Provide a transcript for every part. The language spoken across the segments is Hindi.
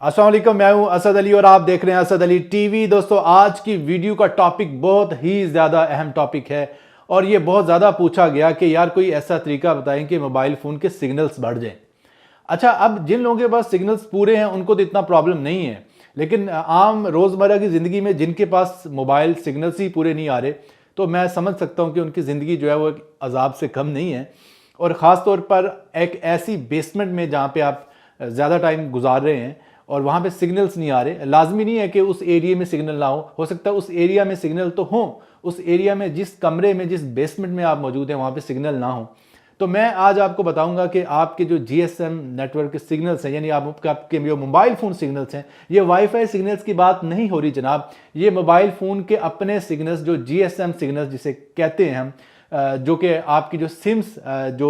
अस्सलाम वालेकुम, मैं हूं असद अली और आप देख रहे हैं असद अली टीवी। दोस्तों, आज की वीडियो का टॉपिक बहुत ही ज़्यादा अहम टॉपिक है और ये बहुत ज़्यादा पूछा गया कि यार कोई ऐसा तरीका बताएं कि मोबाइल फ़ोन के सिग्नल्स बढ़ जाएं। अच्छा, अब जिन लोगों के पास सिग्नल्स पूरे हैं उनको तो इतना प्रॉब्लम नहीं है, लेकिन आम रोज़मर्रा की ज़िंदगी में जिनके पास मोबाइल सिग्नल्स ही पूरे नहीं आ रहे, तो मैं समझ सकता हूँ कि उनकी ज़िंदगी जो है वो एक अजाब से कम नहीं है। और ख़ास तौर पर एक ऐसी बेसमेंट में जहाँ पे आप ज़्यादा टाइम गुजार रहे हैं और वहाँ पे सिग्नल्स नहीं आ रहे। लाजमी नहीं है कि उस एरिया में सिग्नल ना हो सकता है उस एरिया में सिग्नल तो हो, उस एरिया में जिस कमरे में जिस बेसमेंट में आप मौजूद हैं वहाँ पे सिग्नल ना हो। तो मैं आज आपको बताऊंगा कि आपके जो जीएसएम नेटवर्क के सिग्नल्स हैं, यानी आपके जो मोबाइल फ़ोन सिग्नल्स हैं, ये वाईफाई सिग्नल्स की बात नहीं हो रही जनाब। ये मोबाइल फ़ोन के अपने सिग्नल्स, जो जीएसएम सिग्नल्स जिसे कहते हैं हम, जो कि आपकी जो सिम्स जो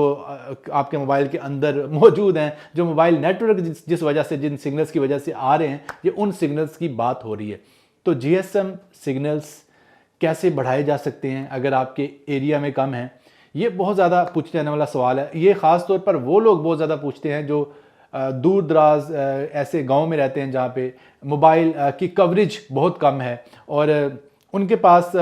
आपके मोबाइल के अंदर मौजूद हैं, जो मोबाइल नेटवर्क जिस वजह से, जिन सिग्नल्स की वजह से आ रहे हैं, ये उन सिग्नल्स की बात हो रही है। तो जीएसएम सिग्नल्स कैसे बढ़ाए जा सकते हैं अगर आपके एरिया में कम है, ये बहुत ज़्यादा पूछे जाने वाला सवाल है। ये ख़ास तौर पर वो लोग बहुत ज़्यादा पूछते हैं जो दूर दराज ऐसे गांव में रहते हैं जहाँ पे मोबाइल की कवरेज बहुत कम है और उनके पास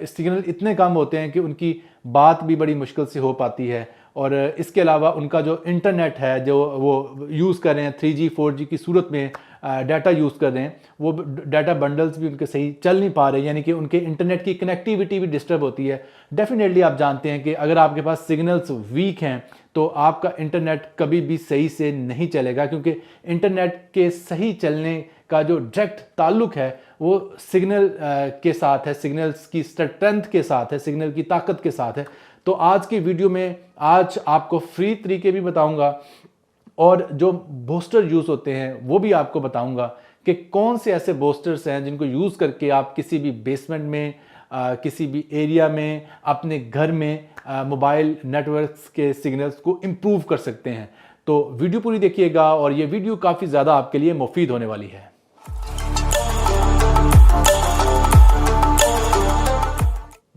सिग्नल इतने कम होते हैं कि उनकी बात भी बड़ी मुश्किल से हो पाती है। और इसके अलावा उनका जो इंटरनेट है जो वो यूज़ कर रहे हैं 3G 4G की सूरत में डाटा यूज़ कर रहे हैं, वो डाटा बंडल्स भी उनके सही चल नहीं पा रहे, यानी कि उनके इंटरनेट की कनेक्टिविटी भी डिस्टर्ब होती है। डेफिनेटली आप जानते हैं कि अगर आपके पास सिग्नल्स वीक हैं तो आपका इंटरनेट कभी भी सही से नहीं चलेगा, क्योंकि इंटरनेट के सही चलने का जो डायरेक्ट ताल्लुक है वो सिग्नल के साथ है, सिग्नल्स की स्ट्रेंथ के साथ है, सिग्नल की ताकत के साथ है। तो आज की वीडियो में आज आपको फ्री तरीके भी बताऊंगा और जो बूस्टर यूज़ होते हैं वो भी आपको बताऊंगा कि कौन से ऐसे बूस्टर्स हैं जिनको यूज़ करके आप किसी भी बेसमेंट में, किसी भी एरिया में, अपने घर में मोबाइल नेटवर्क्स के सिग्नल्स को इम्प्रूव कर सकते हैं। तो वीडियो पूरी देखिएगा और ये वीडियो काफ़ी ज़्यादा आपके लिए मुफीद होने वाली है।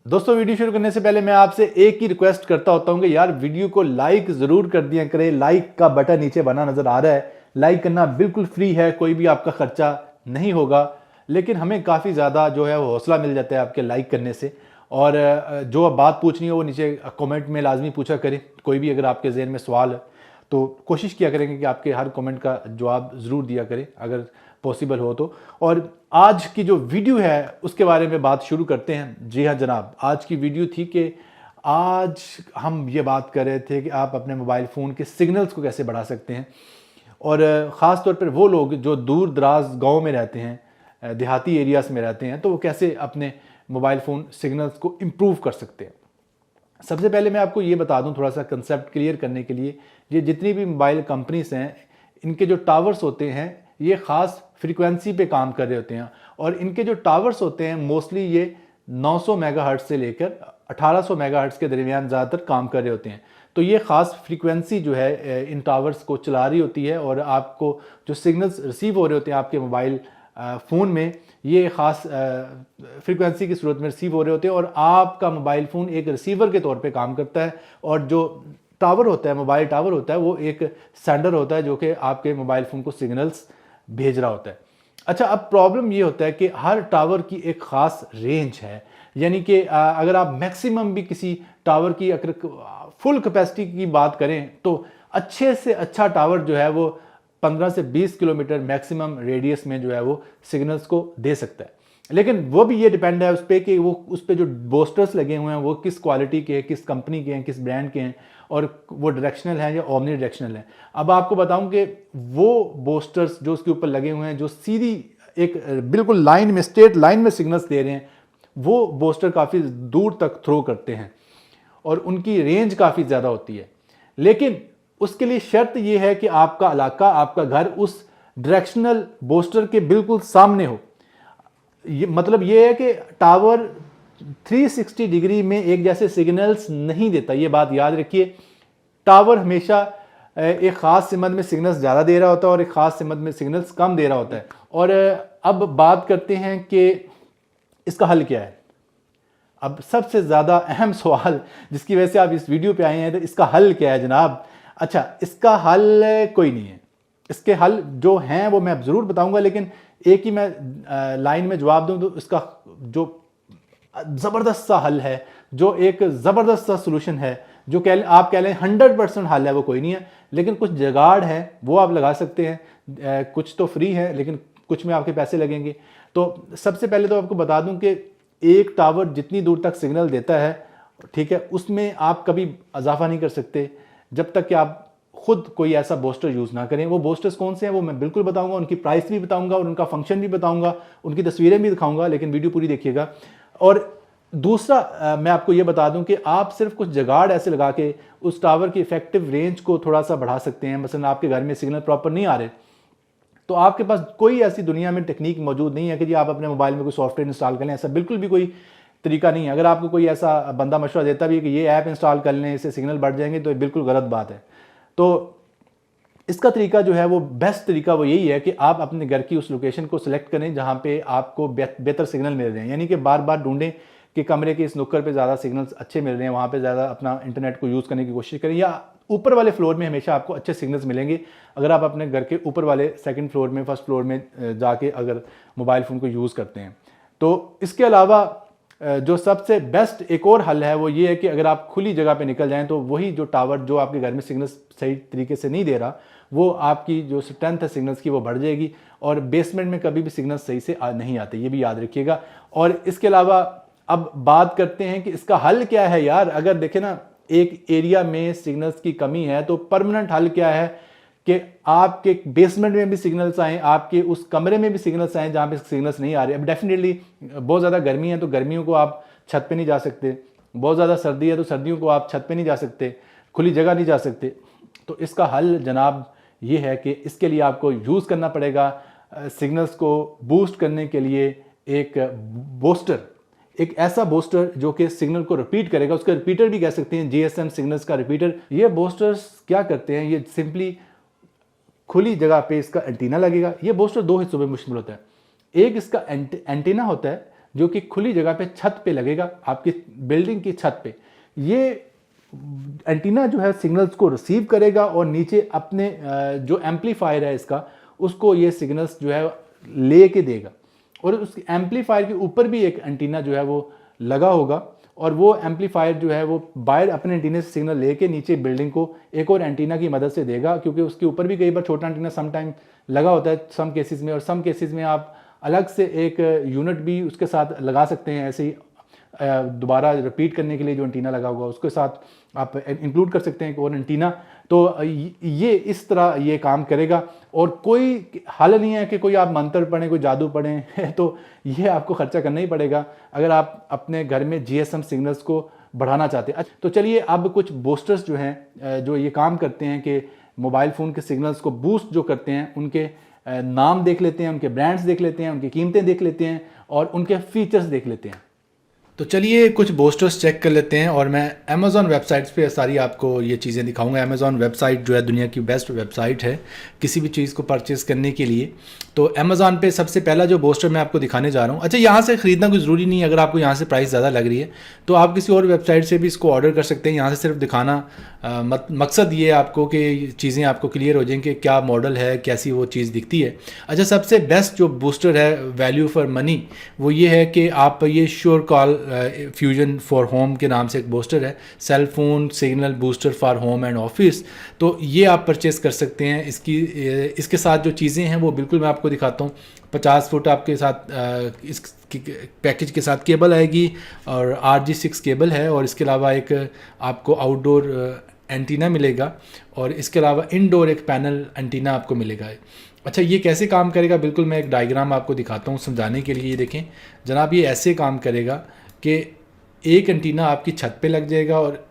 दोस्तों, वीडियो शुरू करने से पहले मैं आपसे एक ही रिक्वेस्ट करता होता हूं कि यार वीडियो को लाइक ज़रूर कर दिया करें। लाइक का बटन नीचे बना नज़र आ रहा है, लाइक करना बिल्कुल फ्री है, कोई भी आपका खर्चा नहीं होगा, लेकिन हमें काफ़ी ज़्यादा जो है वो हौसला मिल जाता है आपके लाइक करने से। और जो बात पूछनी है वो नीचे कमेंट में लाजमी पूछा करें। कोई भी अगर आपके जहन में सवाल है तो कोशिश किया करेंगे कि आपके हर कमेंट का जवाब ज़रूर दिया करें अगर पॉसिबल हो तो। और आज की जो वीडियो है उसके बारे में बात शुरू करते हैं। जी हाँ जनाब, आज की वीडियो थी कि आज हम ये बात कर रहे थे कि आप अपने मोबाइल फ़ोन के सिग्नल्स को कैसे बढ़ा सकते हैं, और ख़ास तौर पर वो लोग जो दूर दराज गाँव में रहते हैं, देहाती एरियाज़ में रहते हैं, तो वो कैसे अपने मोबाइल फ़ोन सिग्नल्स को इम्प्रूव कर सकते हैं। सबसे पहले मैं आपको ये बता दूं, थोड़ा सा कंसेप्ट क्लियर करने के लिए, ये जितनी भी मोबाइल कंपनीज हैं, इनके जो टावर्स होते हैं ये ख़ास फ्रीक्वेंसी पे काम कर रहे होते हैं और इनके जो टावर्स होते हैं मोस्टली ये 900 मेगाहर्ट्ज़ से लेकर 1800 मेगाहर्ट्ज़ के दरमियान ज़्यादातर काम कर रहे होते हैं। तो ये ख़ास फ्रीक्वेंसी जो है इन टावर्स को चला रही होती है और आपको जो सिग्नल्स रिसीव हो रहे होते हैं आपके मोबाइल फ़ोन में, ये ख़ास फ्रीक्वेंसी की सूरत में रिसीव हो रहे होते हैं और आपका मोबाइल फ़ोन एक रिसीवर के तौर पे काम करता है और जो टावर होता है, मोबाइल टावर होता है, वो एक सेंडर होता है जो कि आपके मोबाइल फ़ोन को सिग्नल्स भेज रहा होता है। अच्छा, अब प्रॉब्लम ये होता है कि हर टावर की एक ख़ास रेंज है, यानी कि अगर आप मैक्सिमम भी किसी टावर की अगर फुल कैपेसिटी की बात करें तो अच्छे से अच्छा टावर जो है वो 15 से 20 किलोमीटर मैक्सिमम रेडियस में जो है वो सिग्नल्स को दे सकता है। लेकिन वो भी ये डिपेंड है उस पर कि वो उस पर जो बूस्टर्स लगे हुए हैं वो किस क्वालिटी के हैं, किस कंपनी के हैं, किस ब्रांड के हैं और वो डायरेक्शनल हैं या ओमनी डायरेक्शनल हैं। अब आपको बताऊं कि वो बूस्टर्स जो उसके ऊपर लगे हुए हैं, जो सीधी एक बिल्कुल लाइन में, स्ट्रेट लाइन में सिग्नल्स दे रहे हैं, वो बूस्टर काफ़ी दूर तक थ्रो करते हैं और उनकी रेंज काफ़ी ज़्यादा होती है। लेकिन उसके लिए शर्त यह है कि आपका इलाका, आपका घर उस डायरेक्शनल बूस्टर के बिल्कुल सामने हो। ये मतलब ये है कि टावर 360 डिग्री में एक जैसे सिग्नल्स नहीं देता, ये बात याद रखिए। टावर हमेशा एक ख़ास सिमत में सिग्नल्स ज़्यादा दे रहा होता है और एक ख़ास सिमत में सिग्नल्स कम दे रहा होता है। और अब बात करते हैं कि इसका हल क्या है। अब सबसे ज़्यादा अहम सवाल जिसकी वजह से आप इस वीडियो पे आए हैं, तो इसका हल क्या है जनाब। अच्छा, इसका हल कोई नहीं है। इसके हल जो हैं वो मैं ज़रूर बताऊंगा, लेकिन एक ही मैं लाइन में जवाब दूं तो इसका जो ज़बरदस्त सा हल है, जो एक ज़बरदस्त सा सोल्यूशन है, जो आप कह लें 100% हल है, वो कोई नहीं है, लेकिन कुछ जुगाड़ है वो आप लगा सकते हैं। कुछ तो फ्री है लेकिन कुछ में आपके पैसे लगेंगे। तो सबसे पहले तो आपको बता दूं कि एक टावर जितनी दूर तक सिग्नल देता है, ठीक है, उसमें आप कभी इजाफा नहीं कर सकते जब तक कि आप खुद कोई ऐसा बूस्टर यूज़ ना करें। वो बूस्टर्स कौन से हैं वो मैं बिल्कुल बताऊंगा, उनकी प्राइस भी बताऊंगा और उनका फंक्शन भी बताऊंगा, उनकी तस्वीरें भी दिखाऊंगा, लेकिन वीडियो पूरी देखिएगा। और दूसरा मैं आपको ये बता दूं कि आप सिर्फ कुछ जुगाड़ ऐसे लगा के उस टावर की इफेक्टिव रेंज को थोड़ा सा बढ़ा सकते हैं। मसलन आपके घर में सिग्नल प्रॉपर नहीं आ रहे, तो आपके पास कोई ऐसी दुनिया में टेक्निक मौजूद नहीं है कि जी आप अपने मोबाइल में कोई सॉफ्टवेयर इंस्टॉल कर लें। ऐसा बिल्कुल भी कोई तरीका नहीं है। अगर आपको कोई ऐसा बंदा मशवरा देता भी है कि ये ऐप इंस्टॉल कर लें, इससे सिग्नल बढ़ जाएंगे, तो ये बिल्कुल गलत बात है। तो इसका तरीका जो है वो बेस्ट तरीका वो यही है कि आप अपने घर की उस लोकेशन को सिलेक्ट करें जहाँ पे आपको बेहतर सिग्नल मिल रहे हैं। यानी कि बार बार ढूंढें कि कमरे के इस नुक्कड़ पे ज़्यादा सिग्नल्स अच्छे मिल रहे हैं, वहाँ पे ज़्यादा अपना इंटरनेट को यूज़ करने की कोशिश करें, या ऊपर वाले फ्लोर में हमेशा आपको अच्छे सिग्नल्स मिलेंगे अगर आप अपने घर के ऊपर वाले सेकंड फ्लोर में, फर्स्ट फ्लोर में जाके अगर मोबाइल फ़ोन को यूज़ करते हैं। तो इसके अलावा जो सबसे बेस्ट एक और हल है वो ये है कि अगर आप खुली जगह पे निकल जाएं तो वही जो टावर जो आपके घर में सिग्नल सही तरीके से नहीं दे रहा, वो आपकी जो स्ट्रेंथ है सिग्नल्स की वो बढ़ जाएगी, और बेसमेंट में कभी भी सिग्नल सही से नहीं आते, ये भी याद रखिएगा। और इसके अलावा अब बात करते हैं कि इसका हल क्या है यार। अगर देखें ना, एक एरिया में सिग्नल्स की कमी है तो परमानेंट हल क्या है कि आपके बेसमेंट में भी सिग्नल्स आएँ, आपके उस कमरे में भी सिग्नल्स आएँ जहाँ पे सिग्नल्स नहीं आ रहे। अब डेफिनेटली बहुत ज़्यादा गर्मी है तो गर्मियों को आप छत पे नहीं जा सकते, बहुत ज़्यादा सर्दी है तो सर्दियों को आप छत पे नहीं जा सकते, खुली जगह नहीं जा सकते। तो इसका हल जनाब ये है कि इसके लिए आपको यूज़ करना पड़ेगा सिग्नल्स को बूस्ट करने के लिए एक बूस्टर, एक ऐसा बूस्टर जो कि सिग्नल को रिपीट करेगा। उसका रिपीटर भी कह सकते हैं, जीएसएम सिग्नल्स का रिपीटर। ये बूस्टर्स क्या करते हैं, ये सिंपली खुली जगह पे इसका एंटीना लगेगा। ये बूस्टर दो हिस्सों में मुश्तमिल होता है। एक इसका एंटीना होता है जो कि खुली जगह पे छत पे लगेगा, आपकी बिल्डिंग की छत पे। ये एंटीना जो है सिग्नल्स को रिसीव करेगा और नीचे अपने जो एम्पलीफायर है इसका, उसको ये सिग्नल्स जो है ले के देगा। और उस एम्पलीफायर के ऊपर भी एक एंटीना जो है वो लगा होगा, और वो एम्पलीफायर जो है वो बाहर अपने एंटीने से सिग्नल लेके नीचे बिल्डिंग को एक और एंटीना की मदद से देगा, क्योंकि उसके ऊपर भी कई बार छोटा एंटीना सम टाइम लगा होता है सम केसेस में, और सम केसेस में आप अलग से एक यूनिट भी उसके साथ लगा सकते हैं, ऐसे ही दोबारा रिपीट करने के लिए जो एंटीना लगा होगा उसके साथ आप इंक्लूड कर सकते हैं और एंटीना। तो ये इस तरह ये काम करेगा, और कोई हल नहीं है कि कोई आप मंत्र पढ़ें, कोई जादू पढ़ें तो ये आपको खर्चा करना ही पड़ेगा अगर आप अपने घर में जीएसएम सिग्नल्स को बढ़ाना चाहते हैं। तो चलिए अब कुछ बूस्टर्स जो हैं जो ये काम करते हैं कि मोबाइल फ़ोन के सिग्नल्स को बूस्ट जो करते हैं, उनके नाम देख लेते हैं, उनके ब्रांड्स देख लेते हैं, उनकी कीमतें देख लेते हैं और उनके फीचर्स देख लेते हैं। तो चलिए कुछ बूस्टर्स चेक कर लेते हैं, और मैं अमेज़ॉन वेबसाइट्स पे सारी आपको ये चीज़ें दिखाऊंगा। अमेज़ॉन वेबसाइट जो है दुनिया की बेस्ट वेबसाइट है किसी भी चीज़ को परचेस करने के लिए। तो अमेज़ॉन पे सबसे पहला जो बूस्टर मैं आपको दिखाने जा रहा हूँ, अच्छा यहाँ से ख़रीदना कोई ज़रूरी नहीं है। अगर आपको यहाँ से प्राइस ज़्यादा लग रही है तो आप किसी और वेबसाइट से भी इसको ऑर्डर कर सकते हैं। यहाँ से सिर्फ दिखाना मकसद ये है आपको कि चीज़ें आपको क्लियर हो जाएँ कि क्या मॉडल है, कैसी वो चीज़ दिखती है। अच्छा, सबसे बेस्ट जो बूस्टर है वैल्यू फॉर मनी वो ये है कि आप ये SureCall Fusion for home के नाम से एक बूस्टर है, cell phone signal booster for home and office. तो ये आप परचेज़ कर सकते हैं। इसके साथ जो चीज़ें हैं वो बिल्कुल मैं आपको दिखाता हूँ। 50 फुट आपके साथ इस पैकेज के साथ केबल आएगी और RG6 केबल है, और इसके अलावा एक आपको आउटडोर एंटीना मिलेगा, और इसके अलावा इनडोर एक पैनल एंटीना आपको मिलेगा। अच्छा, ये कैसे काम करेगा, बिल्कुल मैं एक डायग्राम आपको दिखाता हूँ समझाने के लिए। ये देखें जनाब, ये ऐसे काम करेगा कि एक एंटीना आपकी छत पे लग जाएगा, और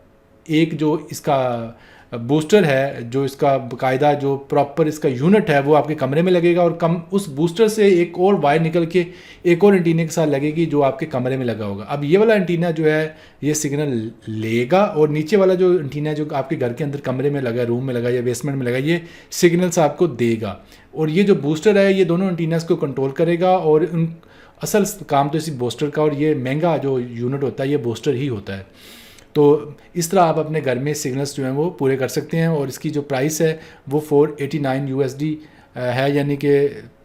एक जो इसका बूस्टर है, जो इसका बाकायदा जो प्रॉपर इसका यूनिट है वो आपके कमरे में लगेगा, और उस बूस्टर से एक और वायर निकल के एक और एंटीने के साथ लगेगी जो आपके कमरे में लगा होगा। अब ये वाला एंटीना जो है ये सिग्नल लेगा, और नीचे वाला जो एंटीना जो आपके घर के अंदर कमरे में लगा, रूम में लगा या बेसमेंट में लगा, ये सिग्नल्स आपको देगा। और ये जो बूस्टर है ये दोनों एंटीनास को कंट्रोल करेगा, और असल काम तो इसी बूस्टर का, और ये महंगा जो यूनिट होता है ये बूस्टर ही होता है। तो इस तरह आप अपने घर में सिग्नल्स जो हैं वो पूरे कर सकते हैं। और इसकी जो प्राइस है वो $489 है, यानी कि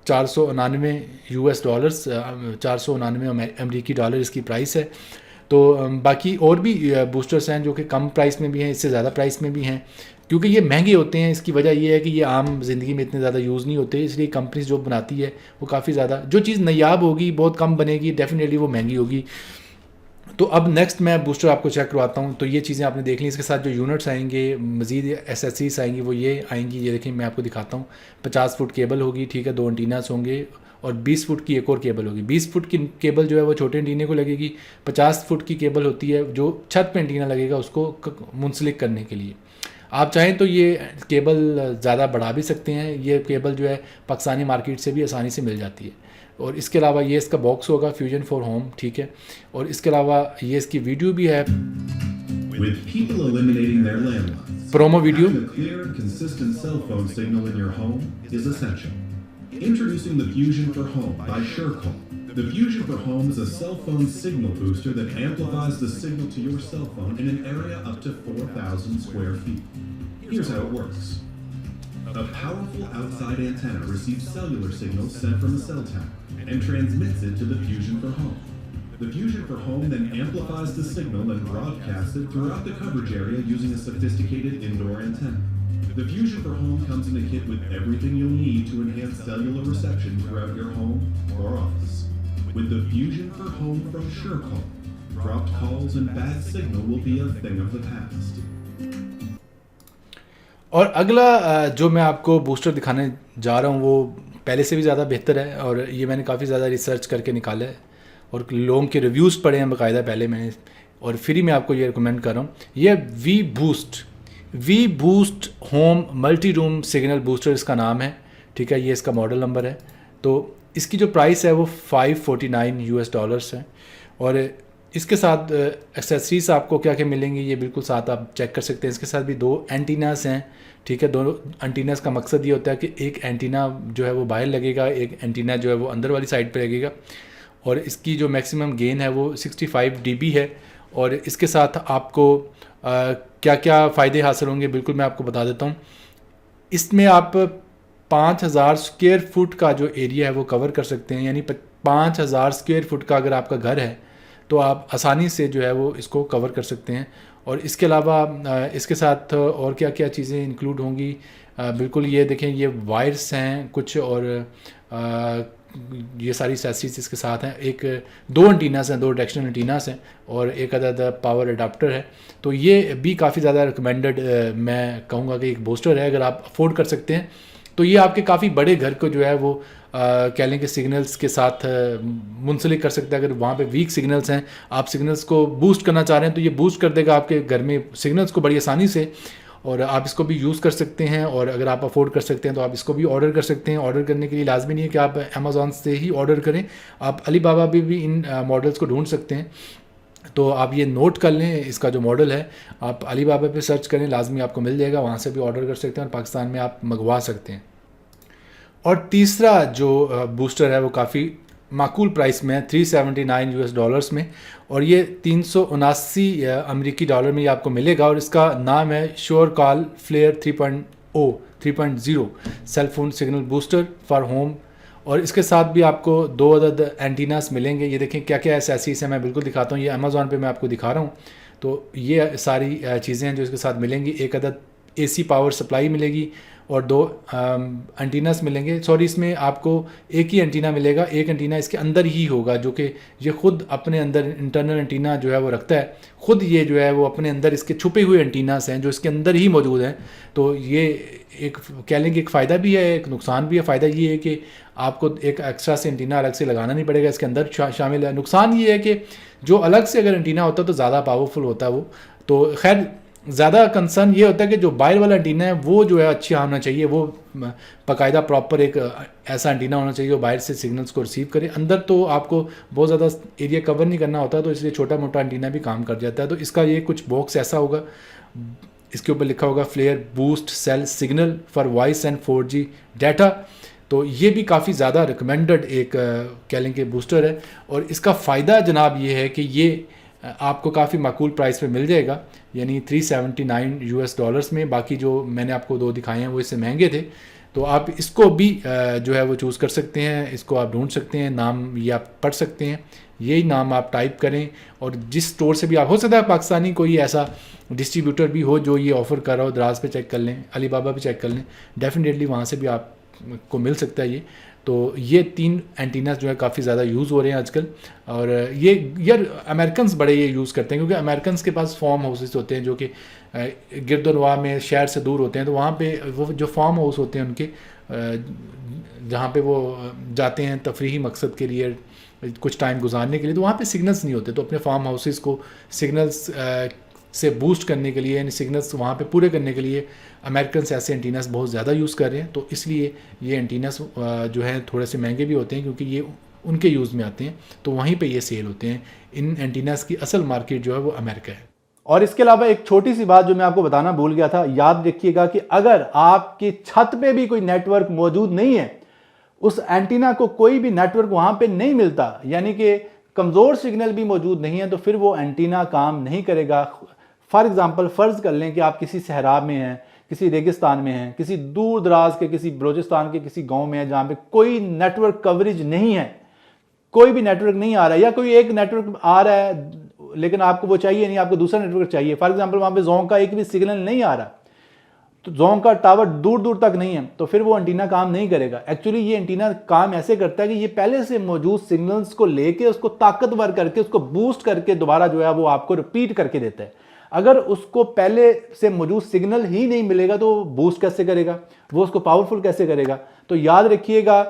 $499 $499 अमेरिकी डॉलर इसकी प्राइस है। तो बाकी और भी बूस्टर्स हैं जो कि कम प्राइस में भी हैं, इससे ज़्यादा प्राइस में भी हैं। क्योंकि ये महंगे होते हैं, इसकी वजह ये है कि ये आम ज़िंदगी में इतने ज़्यादा यूज़ नहीं होते, इसलिए कंपनीज जो बनाती है वो काफ़ी ज़्यादा, जो चीज़ नायाब होगी बहुत कम बनेगी, डेफिनेटली वो महंगी होगी। तो अब नेक्स्ट मैं बूस्टर आपको चेक करवाता हूँ। तो ये चीज़ें आपने देख ली, इसके साथ जो यूनिट्स आएंगे, मज़ीद एसेसरीज आएंगी, वो ये आएंगी। ये देखिए मैं आपको दिखाता हूँ। 50 फुट केबल होगी, ठीक है, 2 एंटीनास होंगे, और 20 फुट की एक और केबल होगी। 20 फुट की केबल जो है वो छोटे एंटीने को लगेगी। 50 फुट की केबल होती है जो छत पे एंटीना लगेगा उसको मुंसलिक करने के लिए। आप चाहें तो ये केबल ज़्यादा बढ़ा भी सकते हैं। ये केबल जो है पाकिस्तानी मार्केट से भी आसानी से मिल जाती है। और इसके अलावा ये इसका बॉक्स होगा फ्यूजन फॉर होम, ठीक है। और इसके अलावा ये इसकी वीडियो भी है, With people eliminating their landlines, promo video. having a clear and consistent cell phone signal in your home is essential. Introducing the Fusion for Home by SureCall. The Fusion for Home is a cell phone signal booster that amplifies the signal to your cell phone in an area up to 4,000 square feet. Here's how it works. A powerful outside antenna receives cellular signals sent from a cell tower and transmits it to the Fusion for Home. The Fusion for Home then amplifies the signal and broadcasts it throughout the coverage area using a sophisticated indoor antenna. The Fusion for Home comes in a kit with everything you'll need to enhance cellular reception throughout your home or office. With the Fusion for Home from SureCall, dropped calls and bad signal will be a thing of the past. और अगला जो मैं आपको बूस्टर दिखाने जा रहा हूँ वो पहले से भी ज़्यादा बेहतर है, और ये मैंने काफ़ी ज़्यादा रिसर्च करके निकाला है और लोगों के रिव्यूज़ पढ़े हैं बाकायदा पहले मैंने, और फिर ही मैं आपको ये रिकमेंड कर रहा हूँ। ये weBoost home multi room signal booster इसका नाम है, ठीक है। ये इसका मॉडल नंबर है। तो इसकी जो प्राइस है वो $549 है। और इसके साथ एक्सेसरीज आपको क्या क्या मिलेंगी ये बिल्कुल साथ आप चेक कर सकते हैं। इसके साथ भी 2 एंटीनास हैं, ठीक है। दोनों एंटीनास का मकसद ये होता है कि एक एंटीना जो है वो बाहर लगेगा, एक एंटीना जो है वो अंदर वाली साइड पे लगेगा। और इसकी जो मैक्सिमम गेन है वो 65 dB है। और इसके साथ आपको क्या क्या फ़ायदे हासिल होंगे बिल्कुल मैं आपको बता देता हूँ। इसमें आप 5000 स्क्वायर फुट का जो एरिया है वो कवर कर सकते हैं, यानी 5000 स्क्वायर फुट का अगर आपका घर है तो आप आसानी से जो है वो इसको कवर कर सकते हैं। और इसके अलावा इसके साथ और क्या क्या चीज़ें इंक्लूड होंगी, बिल्कुल ये देखें, ये वायर्स हैं कुछ, और ये सारी एक्सेसरीज इसके साथ हैं। 2 एंटीनास हैं, 2 डायरेक्शनल एंटीनास हैं, और एक अदद पावर अडाप्टर है। तो ये भी काफ़ी ज़्यादा रिकमेंडेड मैं कहूँगा कि एक बूस्टर है। अगर आप अफोर्ड कर सकते हैं तो ये आपके काफ़ी बड़े घर को जो है वो कह लें कि सिग्नल्स के साथ मुंसलिक कर सकता है। अगर वहाँ पे वीक सिग्नल्स हैं, आप सिग्नल्स को बूस्ट करना चाह रहे हैं तो ये बूस्ट कर देगा आपके घर में सिग्नल्स को बड़ी आसानी से, और आप इसको भी यूज़ कर सकते हैं। और अगर आप अफोर्ड कर सकते हैं तो आप इसको भी ऑर्डर कर सकते हैं। ऑर्डर करने के लिए लाजमी नहीं है कि आप अमेज़ॉन से ही ऑर्डर करें, आप अलीबाबा भी इन मॉडल्स को ढूंढ सकते हैं। तो आप ये नोट कर लें, इसका जो मॉडल है आप अलीबाबा पे सर्च करें, लाजमी आपको मिल जाएगा, वहाँ से भी ऑर्डर कर सकते हैं और पाकिस्तान में आप मंगवा सकते हैं। और तीसरा जो बूस्टर है वो काफ़ी माकूल प्राइस में है, $379 में, और ये 379 अमेरिकी डॉलर में ये आपको मिलेगा। और इसका नाम है SureCall Flare 3.0 cell phone signal booster for home. और इसके साथ भी आपको 2 अदद एंटीनास मिलेंगे। ये देखें क्या क्या एसेसरीज हैं, मैं बिल्कुल दिखाता हूँ। ये अमेज़ॉन पे मैं आपको दिखा रहा हूँ। तो ये सारी चीज़ें हैं जो इसके साथ मिलेंगी। एक अदद AC पावर सप्लाई मिलेगी और 2 एंटीनास मिलेंगे। सॉरी, इसमें आपको एक ही एंटीना मिलेगा, एक एंटीना इसके अंदर ही होगा जो कि ये खुद अपने अंदर इंटरनल एंटीना जो है वो रखता है खुद। ये जो है वो अपने अंदर इसके छुपे हुए एंटीनास हैं जो इसके अंदर ही मौजूद हैं। तो ये एक कह लें कि एक फ़ायदा भी है, एक नुकसान भी है। फ़ायदा ये है कि आपको एक एक्स्ट्रा से एंटीना अलग से लगाना नहीं पड़ेगा, इसके अंदर शामिल है। नुकसान ये है कि जो अलग से अगर एंटीना होता है तो ज़्यादा पावरफुल होता है वो। तो खैर ज़्यादा कंसर्न ये होता है कि जो बाहर वाला एंटीना है वो जो है अच्छा होना चाहिए, वो बाकायदा प्रॉपर एक ऐसा एंटीना होना चाहिए जो बाहर से सिग्नल्स को रिसीव करे। अंदर तो आपको बहुत ज़्यादा एरिया कवर नहीं करना होता, तो इसलिए छोटा मोटा एंटीना भी काम कर जाता है। तो इसका ये कुछ बॉक्स ऐसा होगा, इसके ऊपर लिखा होगा Flare boost cell signal for voice and 4G data. तो ये भी काफ़ी ज़्यादा रिकमेंडेड एक कह लें कि बूस्टर है। और इसका फ़ायदा जनाब ये है कि ये आपको काफ़ी माकूल प्राइस पे मिल जाएगा, यानी $379 में। बाकी जो मैंने आपको 2 दिखाए हैं वो इससे महंगे थे, तो आप इसको भी जो है वो चूज़ कर सकते हैं, इसको आप ढूंढ सकते हैं, नाम ये आप पढ़ सकते हैं, यही नाम आप टाइप करें और जिस स्टोर से भी आप, हो सकता है पाकिस्तानी कोई ऐसा डिस्ट्रीब्यूटर भी हो जो ये ऑफ़र कर रहा हो, दराज पे चेक कर लें, अलीबाबा पे चेक कर लें, डेफिनेटली वहाँ से भी आपको मिल सकता है ये। तो ये 3 एंटीनास जो है काफ़ी ज़्यादा यूज़ हो रहे हैं आजकल, और ये यार अमेरिकन्स बड़े ये यूज़ करते हैं, क्योंकि अमेरिकन्स के पास फार्म हाउसेस होते हैं जो कि गिरदोनवा में शहर से दूर होते हैं, तो वहाँ पे वो जो फार्म हाउस होते हैं उनके, जहाँ पे वो जाते हैं तफरीही मकसद के लिए, कुछ टाइम गुजारने के लिए, तो वहाँ पे सिग्नल्स नहीं होते, तो अपने फार्म हाउसेस को सिग्नल्स से बूस्ट करने के लिए, यानी सिग्नल्स वहाँ पे पूरे करने के लिए अमेरिकन्स ऐसे एंटीनास बहुत ज़्यादा यूज़ कर रहे हैं। तो इसलिए ये एंटीनास जो है थोड़े से महंगे भी होते हैं, क्योंकि ये उनके यूज़ में आते हैं, तो वहीं पे ये सेल होते हैं। इन एंटीनास की असल मार्केट जो है वो अमेरिका है। और इसके अलावा एक छोटी सी बात जो मैं आपको बताना भूल गया था, याद रखिएगा कि अगर आपकी छत पे भी कोई नेटवर्क मौजूद नहीं है, उस एंटीना को कोई भी नेटवर्क वहां पे नहीं मिलता, यानी कि कमज़ोर सिग्नल भी मौजूद नहीं है, तो फिर वो एंटीना काम नहीं करेगा। फॉर एग्जांपल फ़र्ज़ कर लें कि आप किसी सहरा में हैं, किसी रेगिस्तान में हैं, किसी दूर दराज के, किसी बलोचिस्तान के किसी गांव में है जहां पे कोई नेटवर्क कवरेज नहीं है, कोई भी नेटवर्क नहीं आ रहा है, या कोई एक नेटवर्क आ रहा है लेकिन आपको वो चाहिए नहीं, आपको दूसरा नेटवर्क चाहिए। फॉर एग्जांपल वहां पे जोंग का एक भी सिग्नल नहीं आ रहा, तो जोंग का टावर दूर दूर तक नहीं है, तो फिर वो एंटीना काम नहीं करेगा। एक्चुअली ये एंटीना काम ऐसे करता है कि ये पहले से मौजूद सिग्नल्स को लेके उसको ताकतवर करके, उसको बूस्ट करके दोबारा जो है वो आपको रिपीट करके देता है। अगर उसको पहले से मौजूद सिग्नल ही नहीं मिलेगा तो बूस्ट कैसे करेगा, वो उसको पावरफुल कैसे करेगा। तो याद रखिएगा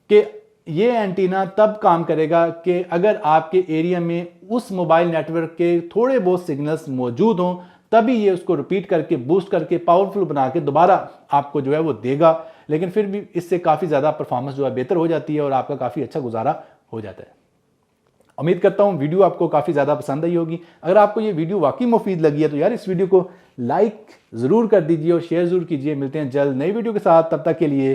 कि ये एंटीना तब काम करेगा कि अगर आपके एरिया में उस मोबाइल नेटवर्क के थोड़े बहुत सिग्नल्स मौजूद हों, तभी ये उसको रिपीट करके, बूस्ट करके, पावरफुल बना के दोबारा आपको जो है वो देगा। लेकिन फिर भी इससे काफ़ी ज़्यादा परफॉर्मेंस जो है बेहतर हो जाती है और आपका काफ़ी अच्छा गुजारा हो जाता है। उम्मीद करता हूँ वीडियो आपको काफ़ी ज़्यादा पसंद आई होगी। अगर आपको ये वीडियो वाकई मुफीद लगी है तो यार इस वीडियो को लाइक ज़रूर कर दीजिए और शेयर ज़रूर कीजिए। मिलते हैं जल्द नई वीडियो के साथ, तब तक के लिए